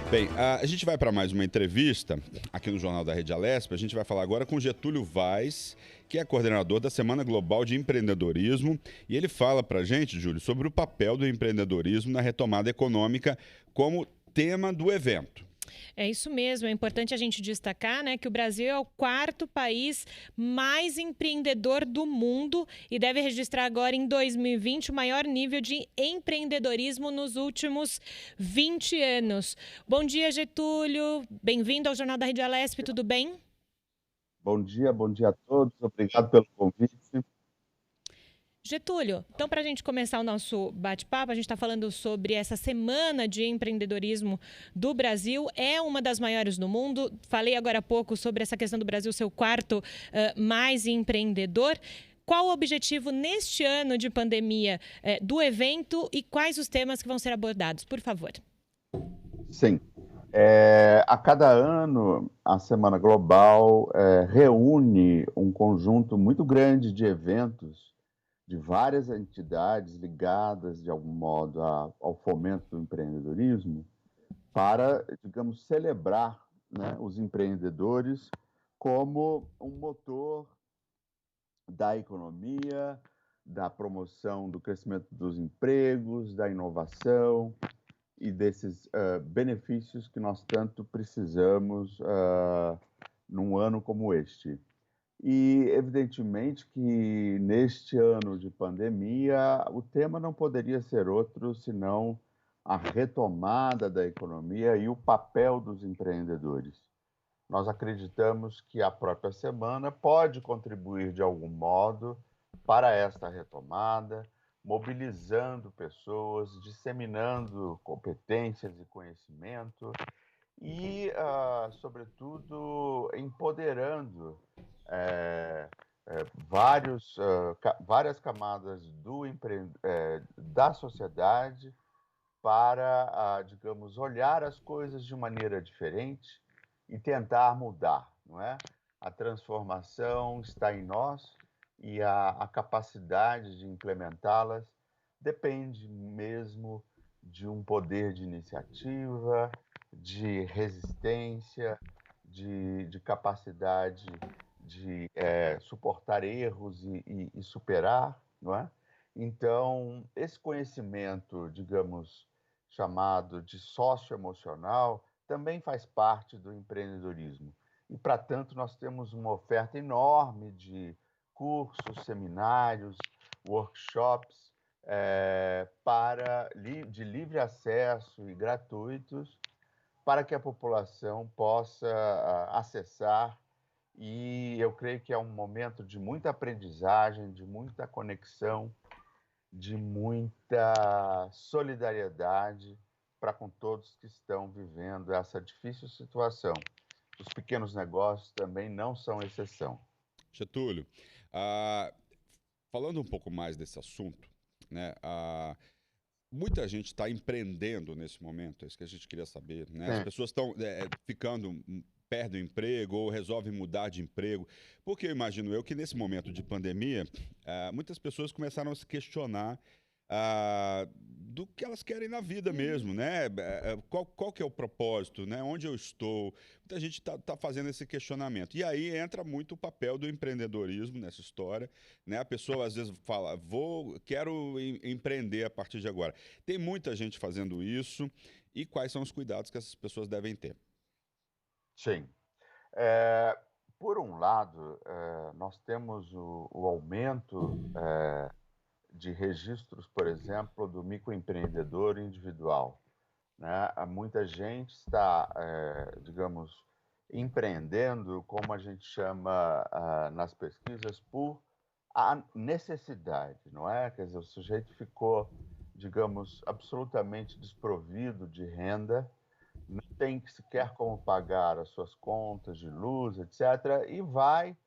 Bem, a gente vai para mais uma entrevista aqui no Jornal da Rede Alesp. A gente vai falar agora com Getúlio Vaz, que é coordenador da Semana Global de Empreendedorismo. E ele fala para a gente, Júlio, sobre o papel do empreendedorismo na retomada econômica como tema do evento. É isso mesmo, é importante a gente destacar, né, que o Brasil é o quarto país mais empreendedor do mundo e deve registrar agora em 2020 o maior nível de empreendedorismo nos últimos 20 anos. Bom dia, Getúlio. Bem-vindo ao Jornal da Rede Alesp, tudo bem? Bom dia a todos, obrigado pelo convite. Getúlio, então para a gente começar o nosso bate-papo, a gente está falando sobre essa semana de empreendedorismo do Brasil, é uma das maiores do mundo. Falei agora há pouco sobre essa questão do Brasil ser o quarto mais empreendedor. Qual o objetivo neste ano de pandemia do evento e quais os temas que vão ser abordados? Por favor. Sim, a cada ano a Semana Global reúne um conjunto muito grande de eventos de várias entidades ligadas, de algum modo, ao fomento do empreendedorismo, para, digamos, celebrar, né, os empreendedores como um motor da economia, da promoção do crescimento dos empregos, da inovação e desses benefícios que nós tanto precisamos num ano como este. E, evidentemente, que neste ano de pandemia, o tema não poderia ser outro senão a retomada da economia e o papel dos empreendedores. Nós acreditamos que a própria semana pode contribuir de algum modo para esta retomada, mobilizando pessoas, disseminando competências e conhecimento e, sobretudo, empoderando várias camadas da sociedade para, digamos, olhar as coisas de maneira diferente e tentar mudar, não é? A transformação está em nós e a capacidade de implementá-las depende mesmo de um poder de iniciativa, de resistência, de capacidade de suportar erros e superar, não é? Então, esse conhecimento, digamos, chamado de socioemocional, também faz parte do empreendedorismo. E, para tanto, nós temos uma oferta enorme de cursos, seminários, workshops de livre acesso e gratuitos para que a população possa acessar. E eu creio que é um momento de muita aprendizagem, de muita conexão, de muita solidariedade para com todos que estão vivendo essa difícil situação. Os pequenos negócios também não são exceção. Getúlio, ah, falando um pouco mais desse assunto, né? Muita gente está empreendendo nesse momento, é isso que a gente queria saber, né? As Sim. pessoas estão ficando, perdem o emprego ou resolvem mudar de emprego, porque eu imagino eu que nesse momento de pandemia, muitas pessoas começaram a se questionar do que elas querem na vida mesmo, né? Qual que é o propósito, né? Onde eu estou? Muita gente está fazendo esse questionamento. E aí entra muito o papel do empreendedorismo nessa história, né? A pessoa às vezes fala, quero empreender a partir de agora. Tem muita gente fazendo isso. E quais são os cuidados que essas pessoas devem ter? Sim. É, por um lado, nós temos o aumento de registros, por exemplo, do microempreendedor individual, né? Muita gente está, digamos, empreendendo, como a gente chama nas pesquisas, por a necessidade, não é? Quer dizer, o sujeito ficou, digamos, absolutamente desprovido de renda, não tem sequer como pagar as suas contas de luz, etc., e vai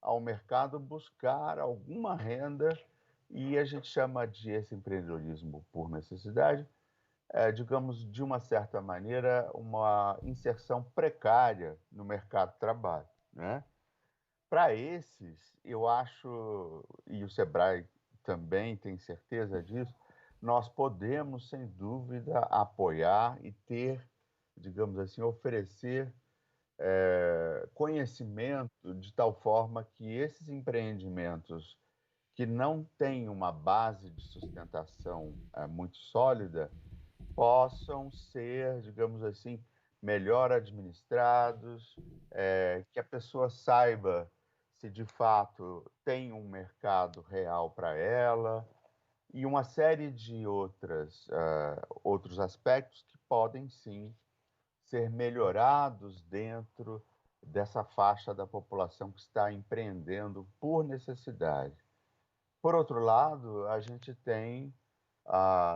ao mercado buscar alguma renda, e a gente chama de esse empreendedorismo por necessidade, digamos, de uma certa maneira, uma inserção precária no mercado de trabalho, né? Para esses, eu acho, e o Sebrae também tem certeza disso, nós podemos, sem dúvida, apoiar e ter digamos assim, oferecer conhecimento de tal forma que esses empreendimentos que não têm uma base de sustentação muito sólida possam ser, digamos assim, melhor administrados, que a pessoa saiba se de fato tem um mercado real para ela e uma série de outros aspectos que podem sim ser melhorados dentro dessa faixa da população que está empreendendo por necessidade. Por outro lado, a gente tem,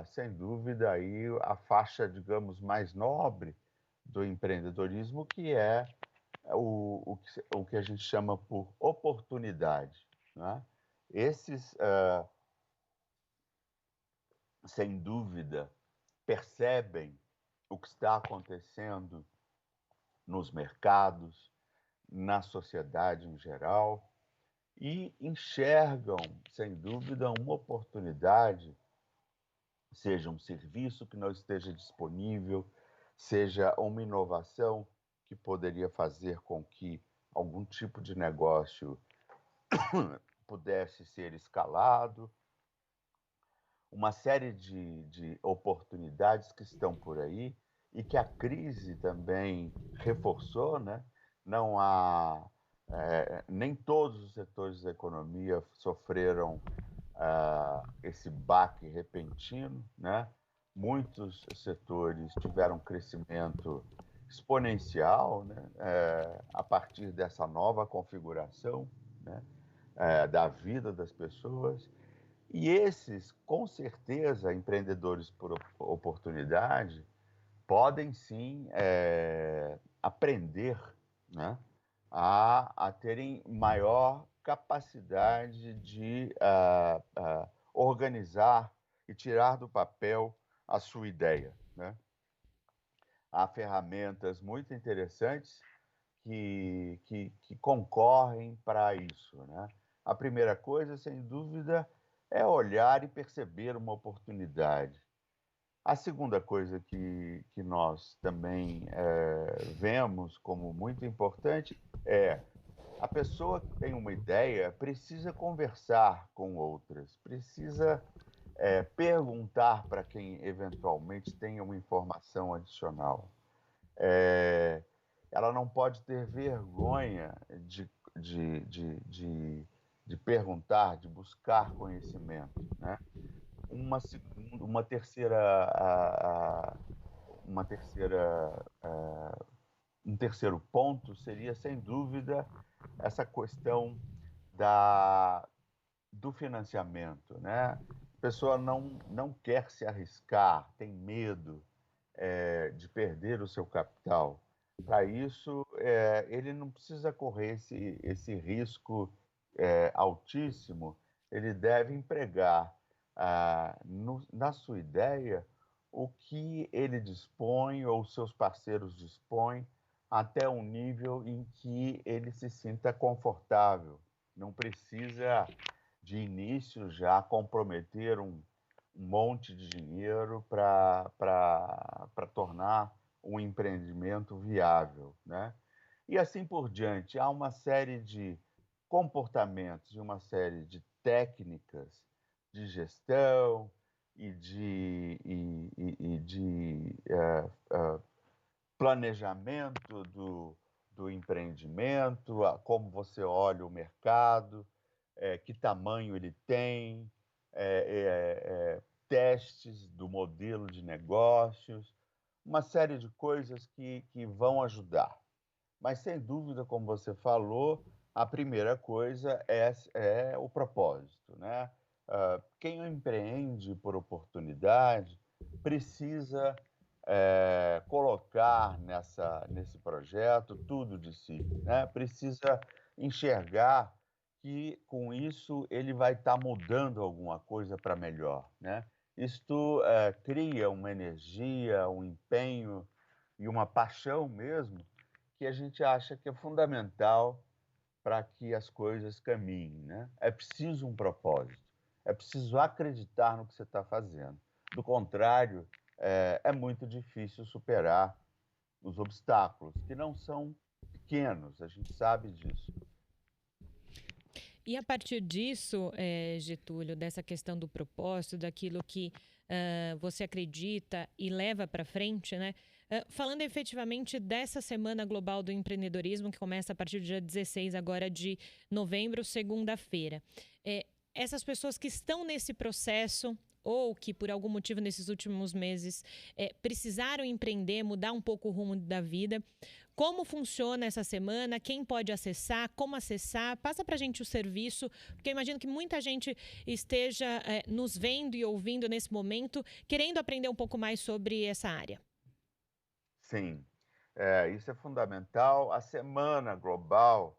sem dúvida, aí a faixa, digamos, mais nobre do empreendedorismo, que é o que a gente chama por oportunidade, né? Esses, sem dúvida, percebem o que está acontecendo nos mercados, na sociedade em geral, e enxergam, sem dúvida, uma oportunidade, seja um serviço que não esteja disponível, seja uma inovação que poderia fazer com que algum tipo de negócio pudesse ser escalado, uma série de oportunidades que estão por aí e que a crise também reforçou, né? Não há nem todos os setores da economia sofreram esse baque repentino, né? Muitos setores tiveram crescimento exponencial, né? A partir dessa nova configuração, né? Da vida das pessoas. E esses, com certeza, empreendedores por oportunidade, podem sim aprender, né, a terem maior capacidade de organizar e tirar do papel a sua ideia, né? Há ferramentas muito interessantes que concorrem para isso, né? A primeira coisa, sem dúvida, é olhar e perceber uma oportunidade. A segunda coisa que nós também vemos como muito importante é a pessoa que tem uma ideia precisa conversar com outras, precisa perguntar para quem eventualmente tenha uma informação adicional. Ela não pode ter vergonha de perguntar, de buscar conhecimento, né? Uma terceira, uma terceira, um terceiro ponto seria, sem dúvida, essa questão do financiamento, né? A pessoa não quer se arriscar, tem medo de perder o seu capital. Para isso, ele não precisa correr esse risco altíssimo, ele deve empregar na sua ideia o que ele dispõe ou seus parceiros dispõem até um nível em que ele se sinta confortável. Não precisa, de início, já comprometer um monte de dinheiro para tornar um empreendimento viável, né? E assim por diante. Há uma série de comportamentos e uma série de técnicas de gestão e de planejamento do empreendimento, como você olha o mercado, que tamanho ele tem, testes do modelo de negócios, uma série de coisas que vão ajudar. Mas, sem dúvida, como você falou, a primeira coisa é o propósito, né? Quem empreende por oportunidade precisa colocar nesse projeto tudo de si, né? Precisa enxergar que, com isso, ele vai estar mudando alguma coisa para melhor, né? Isto cria uma energia, um empenho e uma paixão mesmo que a gente acha que é fundamental para que as coisas caminhem, né? É preciso um propósito, é preciso acreditar no que você está fazendo. Do contrário, é muito difícil superar os obstáculos, que não são pequenos, a gente sabe disso. E a partir disso, Getúlio, dessa questão do propósito, daquilo que você acredita e leva para frente, né? Falando efetivamente dessa Semana Global do Empreendedorismo, que começa a partir do dia 16 agora de novembro, segunda-feira. Essas pessoas que estão nesse processo ou que por algum motivo nesses últimos meses precisaram empreender, mudar um pouco o rumo da vida, como funciona essa semana? Quem pode acessar? Como acessar? Passa para a gente o serviço, porque eu imagino que muita gente esteja nos vendo e ouvindo nesse momento, querendo aprender um pouco mais sobre essa área. Sim, isso é fundamental. A Semana Global,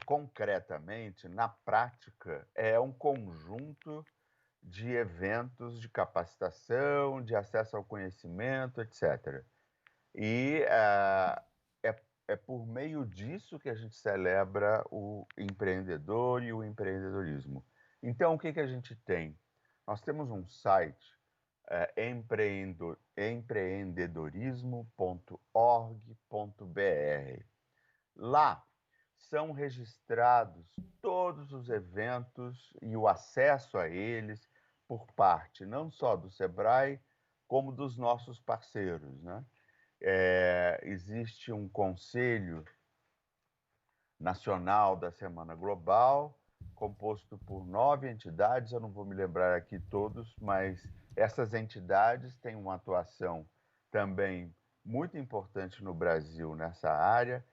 concretamente, na prática, é um conjunto de eventos de capacitação, de acesso ao conhecimento, etc. E é por meio disso que a gente celebra o empreendedor e o empreendedorismo. Então, o que a gente tem? Nós temos um site, empreendedorismo.org.br. Lá são registrados todos os eventos e o acesso a eles por parte não só do Sebrae, como dos nossos parceiros, né? Existe um conselho nacional da Semana Global, composto por 9 entidades, eu não vou me lembrar aqui todos, mas essas entidades têm uma atuação também muito importante no Brasil nessa área.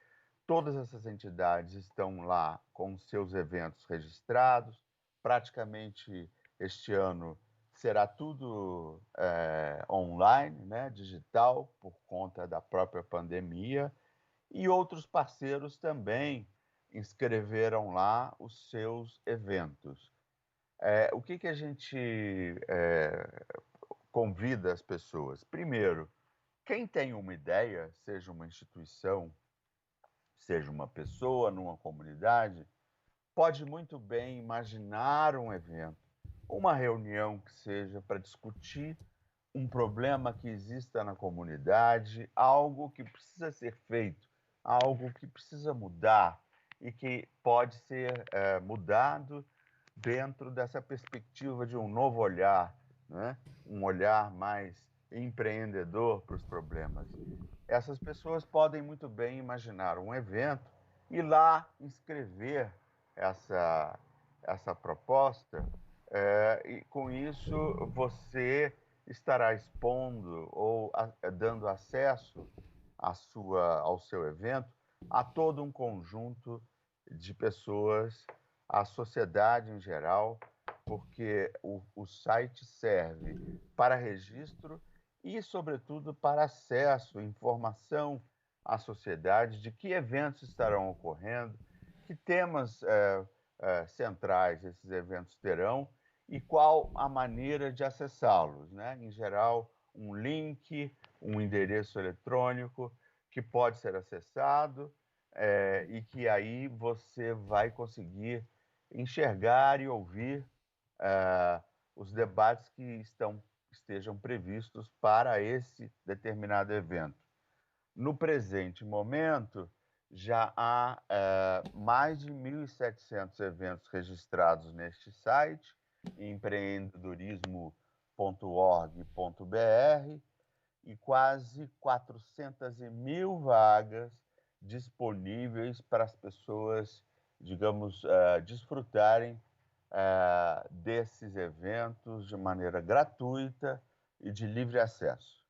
Todas essas entidades estão lá com seus eventos registrados. Praticamente este ano será tudo online, né, digital, por conta da própria pandemia. E outros parceiros também inscreveram lá os seus eventos. O que a gente convida as pessoas? Primeiro, quem tem uma ideia, seja uma instituição, seja uma pessoa numa comunidade, pode muito bem imaginar um evento, uma reunião que seja para discutir um problema que exista na comunidade, algo que precisa ser feito, algo que precisa mudar e que pode ser mudado dentro dessa perspectiva de um novo olhar, né? Um olhar mais empreendedor para os problemas. Essas pessoas podem muito bem imaginar um evento e lá inscrever essa proposta, e com isso você estará expondo ou dando acesso ao seu evento a todo um conjunto de pessoas, à sociedade em geral, porque o site serve para registro e, sobretudo, para acesso, informação à sociedade de que eventos estarão ocorrendo, que temas centrais esses eventos terão e qual a maneira de acessá-los, né? Em geral, um link, um endereço eletrônico que pode ser acessado e que aí você vai conseguir enxergar e ouvir os debates que estejam previstos para esse determinado evento. No presente momento, já há mais de 1.700 eventos registrados neste site, empreendedorismo.org.br, e quase 400.000 vagas disponíveis para as pessoas, digamos, desfrutarem desses eventos de maneira gratuita e de livre acesso.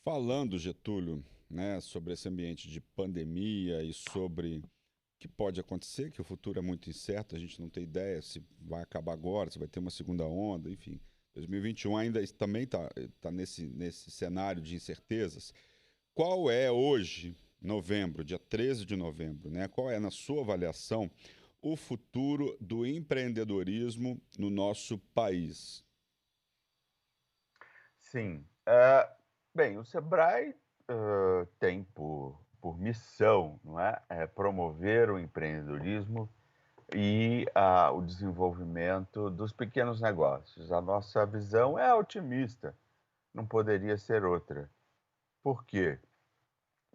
Falando, Getúlio, né, sobre esse ambiente de pandemia e sobre o que pode acontecer, que o futuro é muito incerto, a gente não tem ideia se vai acabar agora, se vai ter uma segunda onda, enfim. 2021 ainda também está nesse cenário de incertezas. Qual é hoje, novembro, dia 13 de novembro, né? Qual é, na sua avaliação, o futuro do empreendedorismo no nosso país? Sim. Bem, o Sebrae tem por missão, não é, promover o empreendedorismo e o desenvolvimento dos pequenos negócios. A nossa visão é otimista, não poderia ser outra. Por quê?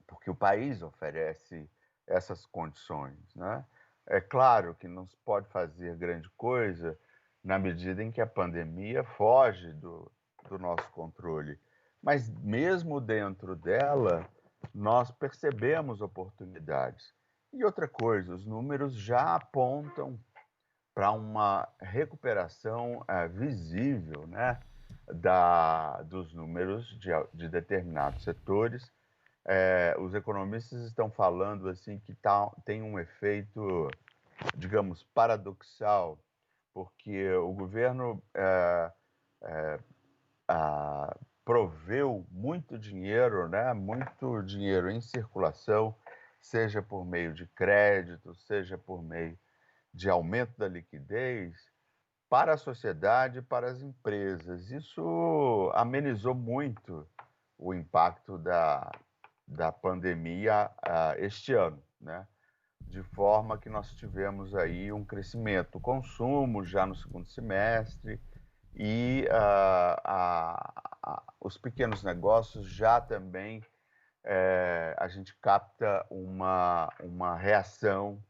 porque o país oferece essas condições, né? É claro que não se pode fazer grande coisa na medida em que a pandemia foge do nosso controle, mas mesmo dentro dela, nós percebemos oportunidades. E outra coisa, os números já apontam para uma recuperação visível, né, dos números de determinados setores. Os economistas estão falando assim que tem um efeito, digamos, paradoxal, porque o governo proveu muito dinheiro, né, muito dinheiro em circulação, seja por meio de crédito, seja por meio de aumento da liquidez, para a sociedade e para as empresas. Isso amenizou muito o impacto da pandemia este ano, né? De forma que nós tivemos aí um crescimento do consumo já no segundo semestre e os pequenos negócios já também a gente capta uma reação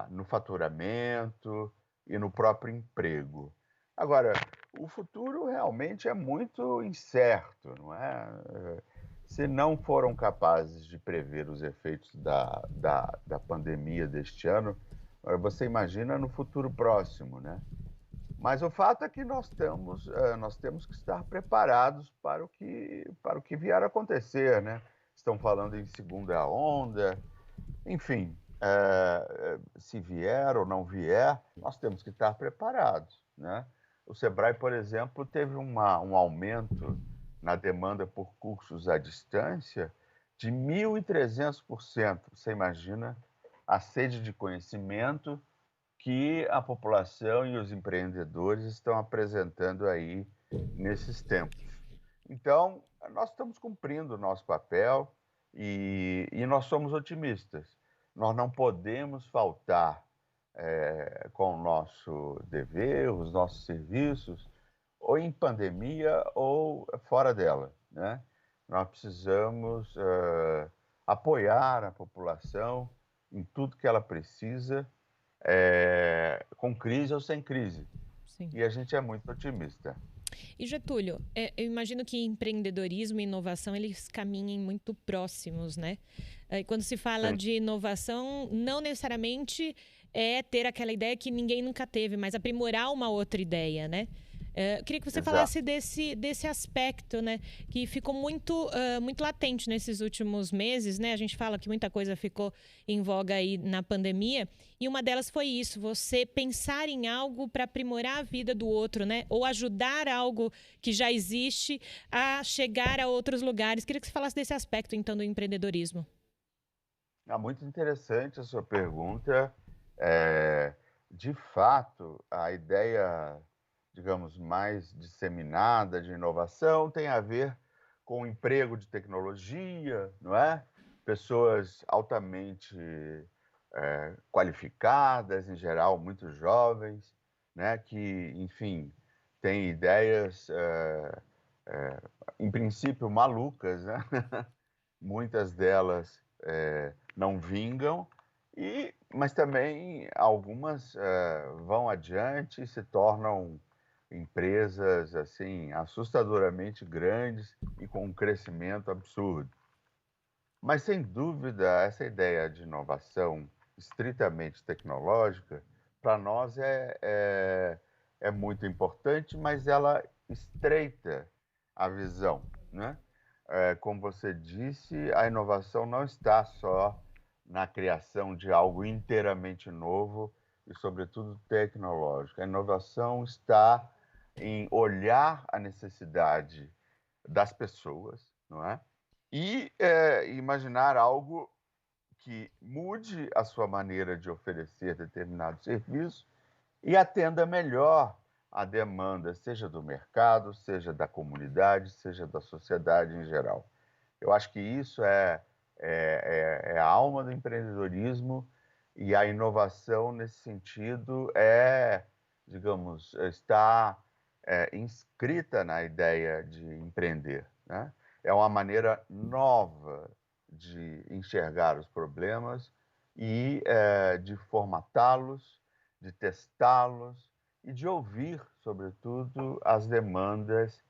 no faturamento e no próprio emprego. Agora, o futuro realmente é muito incerto, não é? Se não foram capazes de prever os efeitos da pandemia deste ano, você imagina no futuro próximo, né? Mas o fato é que nós temos que estar preparados para o que vier a acontecer, né? Estão falando em segunda onda, enfim, se vier ou não vier, nós temos que estar preparados, né? O Sebrae, por exemplo, teve um aumento na demanda por cursos à distância de 1.300%. Você imagina a sede de conhecimento que a população e os empreendedores estão apresentando aí nesses tempos. Então, nós estamos cumprindo o nosso papel e nós somos otimistas. Nós não podemos faltar com o nosso dever, os nossos serviços, ou em pandemia ou fora dela, né? Nós precisamos apoiar a população em tudo que ela precisa, com crise ou sem crise. Sim. E a gente é muito otimista. E Getúlio, eu imagino que empreendedorismo e inovação eles caminhem muito próximos, né? Quando se fala Sim. de inovação, não necessariamente é ter aquela ideia que ninguém nunca teve, mas aprimorar uma outra ideia, né? Queria que você Exato. falasse desse aspecto, né? Que ficou muito latente nesses últimos meses, né? A gente fala que muita coisa ficou em voga aí na pandemia. E uma delas foi isso, você pensar em algo para aprimorar a vida do outro, né? Ou ajudar algo que já existe a chegar a outros lugares. Queria que você falasse desse aspecto, então, do empreendedorismo. Muito interessante a sua pergunta. De fato, a ideia, digamos, mais disseminada de inovação tem a ver com o emprego de tecnologia, não é? Pessoas altamente qualificadas, em geral, muito jovens, né? Que, enfim, têm ideias, em princípio, malucas, né? Muitas delas não vingam, mas também algumas vão adiante e se tornam empresas assim assustadoramente grandes e com um crescimento absurdo. Mas, sem dúvida, essa ideia de inovação estritamente tecnológica, para nós é muito importante, mas ela estreita a visão, né? Como você disse, a inovação não está só na criação de algo inteiramente novo e, sobretudo, tecnológico. A inovação está em olhar a necessidade das pessoas, não é? E imaginar algo que mude a sua maneira de oferecer determinado serviço e atenda melhor a demanda, seja do mercado, seja da comunidade, seja da sociedade em geral. Eu acho que isso é a alma do empreendedorismo e a inovação nesse sentido digamos, está inscrita na ideia de empreender, né? É uma maneira nova de enxergar os problemas e de formatá-los, de testá-los e de ouvir, sobretudo, as demandas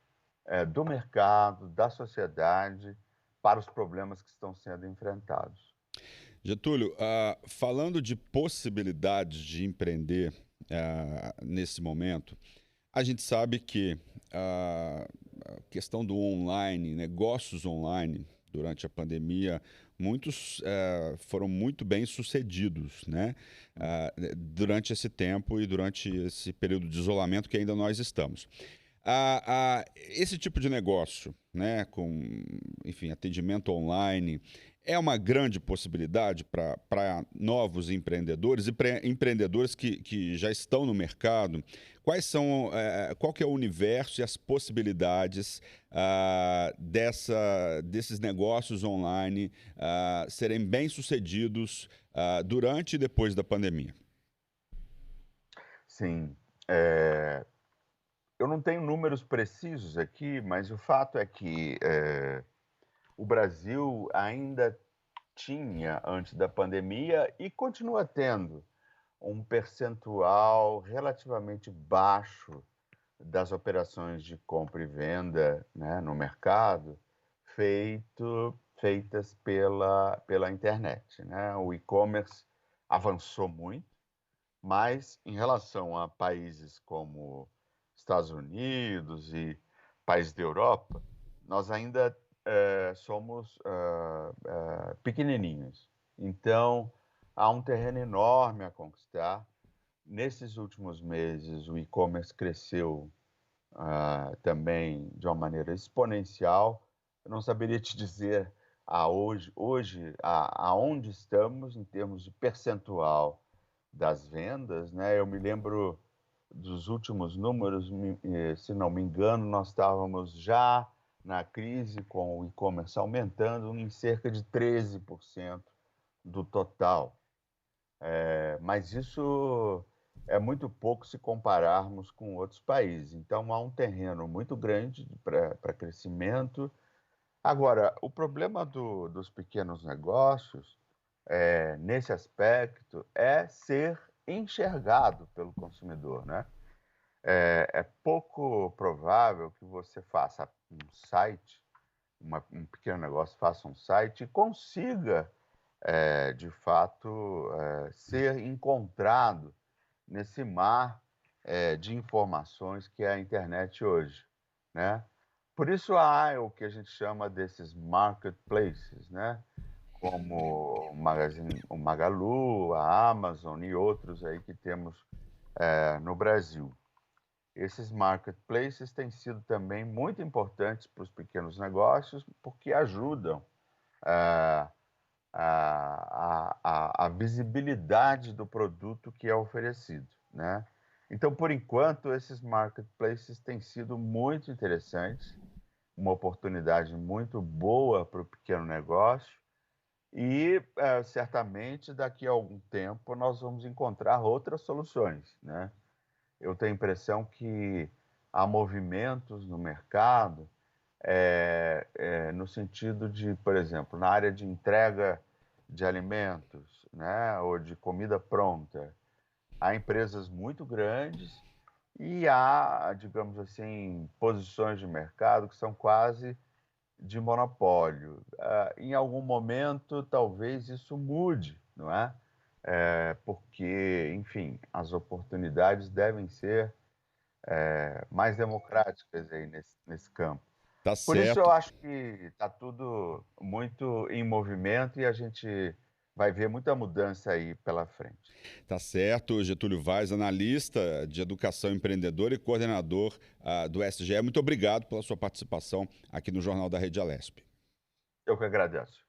do mercado, da sociedade, para os problemas que estão sendo enfrentados. Getúlio, falando de possibilidades de empreender nesse momento, a gente sabe que a questão do online, negócios online, durante a pandemia, muitos foram muito bem sucedidos, né? Durante esse tempo e durante esse período de isolamento que ainda nós estamos. Esse tipo de negócio, né, com, enfim, atendimento online, é uma grande possibilidade para novos empreendedores e para empreendedores que já estão no mercado. Qual que é o universo e as possibilidades desses negócios online serem bem-sucedidos durante e depois da pandemia? Sim, eu não tenho números precisos aqui, mas o fato é que o Brasil ainda tinha, antes da pandemia, e continua tendo, um percentual relativamente baixo das operações de compra e venda, né, no mercado, feitas pela internet, né? O e-commerce avançou muito, mas em relação a países como Estados Unidos e países da Europa, nós ainda somos pequenininhos. Então, há um terreno enorme a conquistar. Nesses últimos meses, o e-commerce cresceu também de uma maneira exponencial. Eu não saberia te dizer aonde estamos em termos de percentual das vendas, né? Eu me lembro dos últimos números, se não me engano, nós estávamos já na crise com o e-commerce aumentando em cerca de 13% do total. Mas isso é muito pouco se compararmos com outros países. Então, há um terreno muito grande para crescimento. Agora, o problema dos pequenos negócios, nesse aspecto, é ser enxergado pelo consumidor, né? É pouco provável que você faça um site, um pequeno negócio faça um site e consiga, de fato, ser encontrado nesse mar de informações que é a internet hoje, né? Por isso há o que a gente chama desses marketplaces, né? Como o Magalu, a Amazon e outros aí que temos no Brasil. Esses marketplaces têm sido também muito importantes para os pequenos negócios porque ajudam a visibilidade do produto que é oferecido, né? Então, por enquanto, esses marketplaces têm sido muito interessantes, uma oportunidade muito boa para o pequeno negócio e, certamente, daqui a algum tempo, nós vamos encontrar outras soluções, né? Eu tenho a impressão que há movimentos no mercado no sentido de, por exemplo, na área de entrega de alimentos, né, ou de comida pronta, há empresas muito grandes e há, digamos assim, posições de mercado que são quase de monopólio. Em algum momento, talvez isso mude, não é? Porque, enfim, as oportunidades devem ser mais democráticas aí nesse campo. Tá Por isso eu certo. acho que está tudo muito em movimento e a gente vai ver muita mudança aí pela frente. Tá certo, Getúlio Vaz, analista de educação empreendedora e coordenador do SGE. Muito obrigado pela sua participação aqui no Jornal da Rede Alesp. Eu que agradeço.